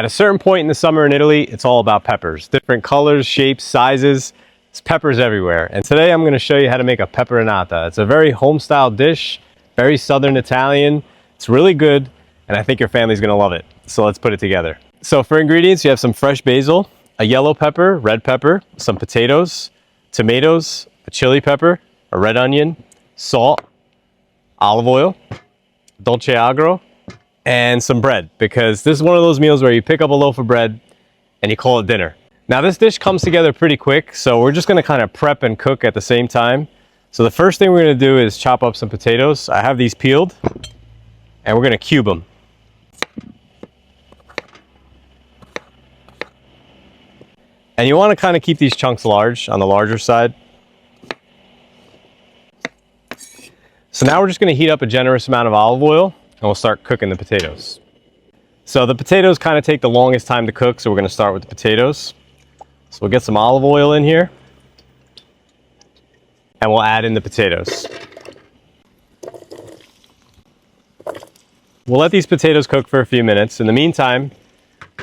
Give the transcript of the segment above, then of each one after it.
At a certain point in the summer in Italy, it's all about peppers. Different colors, shapes, sizes. It's peppers everywhere. And today I'm going to show you how to make a peperonata. It's a very home-style dish, very Southern Italian. It's really good, and I think your family's going to love it. So let's put it together. So for ingredients, you have some fresh basil, a yellow pepper, red pepper, some potatoes, tomatoes, a chili pepper, a red onion, salt, olive oil, dolce agro, and some bread, because this is one of those meals where you pick up a loaf of bread and you call it dinner. Now this dish comes together pretty quick, so we're just going to kind of prep and cook at the same time. So the first thing we're going to do is chop up some potatoes. I have these peeled, and we're going to cube them. And you want to kind of keep these chunks large, on the larger side. So now we're just going to heat up a generous amount of olive oil, and we'll start cooking the potatoes. So the potatoes kind of take the longest time to cook, so we're going to start with the potatoes. So we'll get some olive oil in here, and we'll add in the potatoes. We'll let these potatoes cook for a few minutes. In the meantime,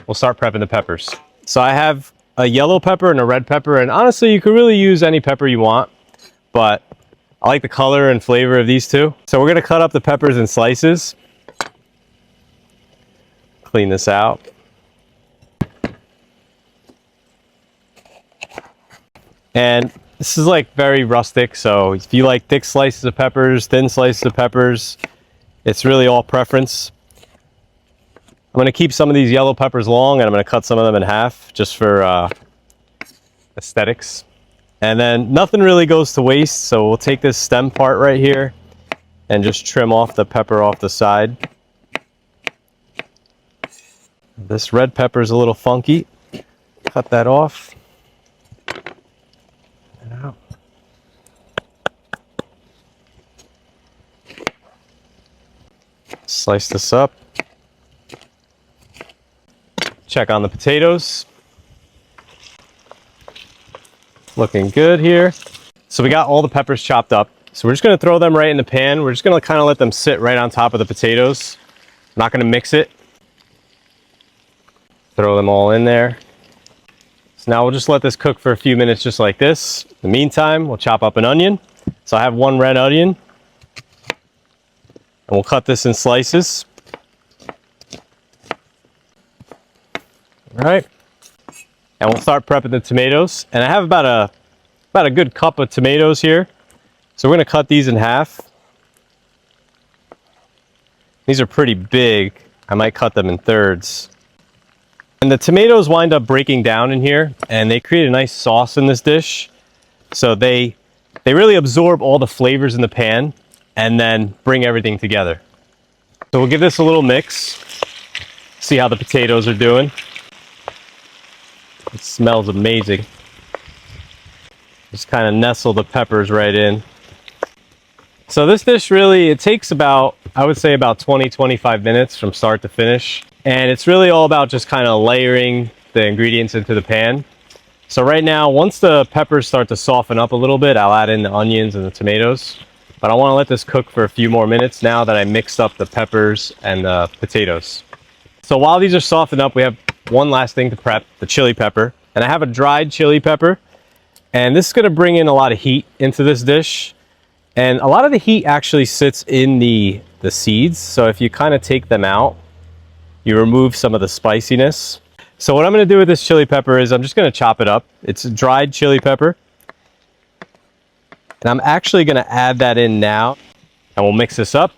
we'll start prepping the peppers. So I have a yellow pepper and a red pepper, and honestly, you could really use any pepper you want, but I like the color and flavor of these two. So we're going to cut up the peppers in slices. Clean this out. And this is like very rustic, so if you like thick slices of peppers, thin slices of peppers, it's really all preference. I'm going to keep some of these yellow peppers long, and I'm going to cut some of them in half just for aesthetics. And then nothing really goes to waste, so we'll take this stem part right here and just trim off the pepper off the side. This red pepper is a little funky. Cut that off. And out. Slice this up. Check on the potatoes. Looking good here. So we got all the peppers chopped up. So we're just going to throw them right in the pan. We're just going to kind of let them sit right on top of the potatoes. I'm not going to mix it. Throw them all in there. So now we'll just let this cook for a few minutes just like this. In the meantime, we'll chop up an onion. So I have one red onion. And we'll cut this in slices. All right. And we'll start prepping the tomatoes. And I have about a good cup of tomatoes here. So we're going to cut these in half. These are pretty big. I might cut them in thirds. And the tomatoes wind up breaking down in here, and they create a nice sauce in this dish. So they really absorb all the flavors in the pan and then bring everything together. So we'll give this a little mix. See how the potatoes are doing. It smells amazing. Just kind of nestle the peppers right in. So this dish really, it takes about, I would say about 20-25 minutes from start to finish. And it's really all about just kind of layering the ingredients into the pan. So right now, once the peppers start to soften up a little bit, I'll add in the onions and the tomatoes. But I want to let this cook for a few more minutes now that I mixed up the peppers and the potatoes. So while these are softened up, we have one last thing to prep, the chili pepper. And I have a dried chili pepper. And this is going to bring in a lot of heat into this dish. And a lot of the heat actually sits in the seeds. So if you kind of take them out, you remove some of the spiciness. So what I'm going to do with this chili pepper is I'm just going to chop it up. It's a dried chili pepper. And I'm actually going to add that in now. And we'll mix this up.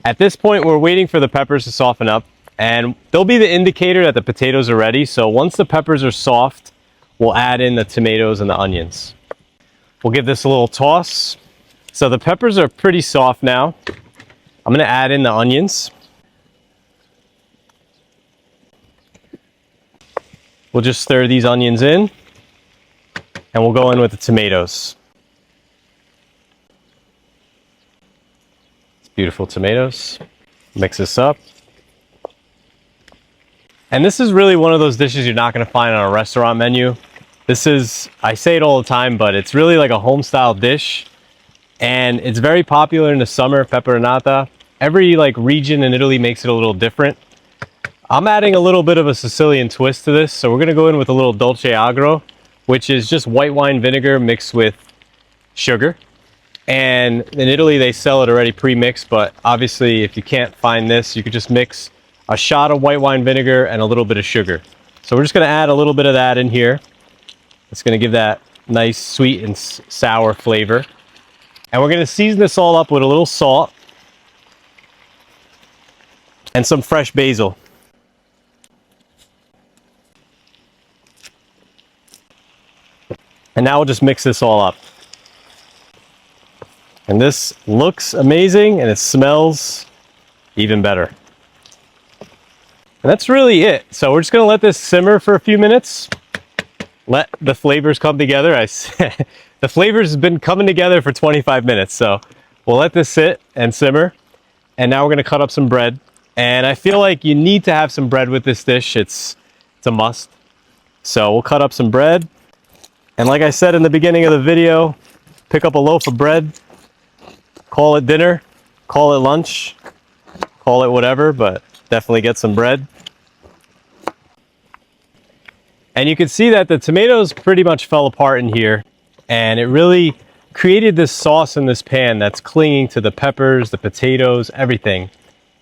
At this point, we're waiting for the peppers to soften up. And they'll be the indicator that the potatoes are ready. So once the peppers are soft, we'll add in the tomatoes and the onions. We'll give this a little toss. So the peppers are pretty soft now. I'm going to add in the onions. We'll just stir these onions in, and we'll go in with the tomatoes. Beautiful tomatoes. Mix this up. And this is really one of those dishes you're not going to find on a restaurant menu. This is, I say it all the time, but it's really like a home style dish. And it's very popular in the summer, peperonata. Every region in Italy makes it a little different. I'm adding a little bit of a Sicilian twist to this, so we're going to go in with a little dolce agro, which is just white wine vinegar mixed with sugar. And in Italy they sell it already pre-mixed, but obviously if you can't find this, you could just mix a shot of white wine vinegar and a little bit of sugar. So we're just going to add a little bit of that in here. It's going to give that nice sweet and sour flavor. And we're going to season this all up with a little salt and some fresh basil. And now we'll just mix this all up. And this looks amazing and it smells even better. And that's really it. So we're just going to let this simmer for a few minutes. Let the flavors come together. The flavors have been coming together for 25 minutes. So we'll let this sit and simmer. And now we're going to cut up some bread. And I feel like you need to have some bread with this dish. It's a must. So we'll cut up some bread. And like I said in the beginning of the video, pick up a loaf of bread. Call it dinner, call it lunch, call it whatever, but definitely get some bread. And you can see that the tomatoes pretty much fell apart in here, and it really created this sauce in this pan that's clinging to the peppers, the potatoes, everything.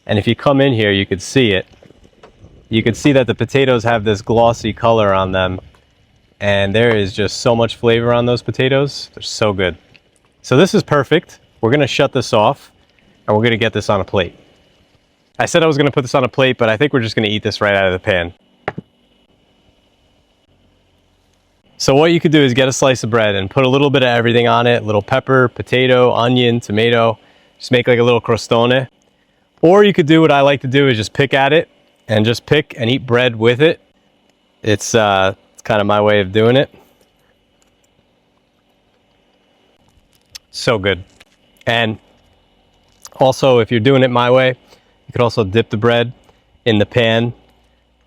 And if you come in here, you could see it. You can see that the potatoes have this glossy color on them, and there is just so much flavor on those potatoes. They're so good. So this is perfect. We're going to shut this off and we're going to get this on a plate. I said I was going to put this on a plate, but I think we're just going to eat this right out of the pan. So what you could do is get a slice of bread and put a little bit of everything on it. Little pepper, potato, onion, tomato. Just make like a little crostone. Or you could do what I like to do is just pick at it and just pick and eat bread with it. It's kind of my way of doing it. So good. And also, if you're doing it my way, you could also dip the bread in the pan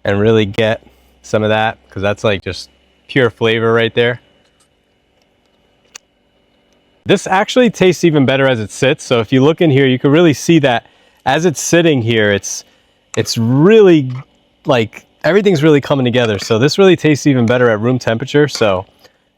and really get some of that, because that's like just pure flavor right there. This actually tastes even better as it sits. So if you look in here, you can really see that as it's sitting here, it's really like everything's really coming together. So this really tastes even better at room temperature. So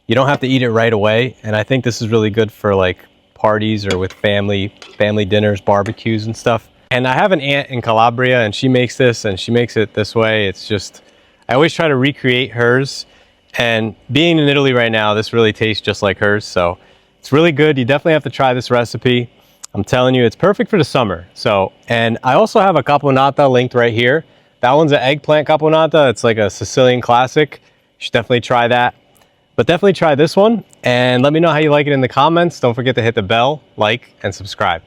you don't have to eat it right away. And I think this is really good for like parties or with family dinners, barbecues and stuff. And I have an aunt in Calabria and she makes this and she makes it this way. It's just, I always try to recreate hers, and being in Italy right now, this really tastes just like hers. So it's really good. You definitely have to try this recipe. I'm telling you, it's perfect for the summer. So, and I also have a caponata linked right here. That one's an eggplant caponata. It's like a Sicilian classic. You should definitely try that. But definitely try this one and let me know how you like it in the comments. Don't forget to hit the bell, like, and subscribe.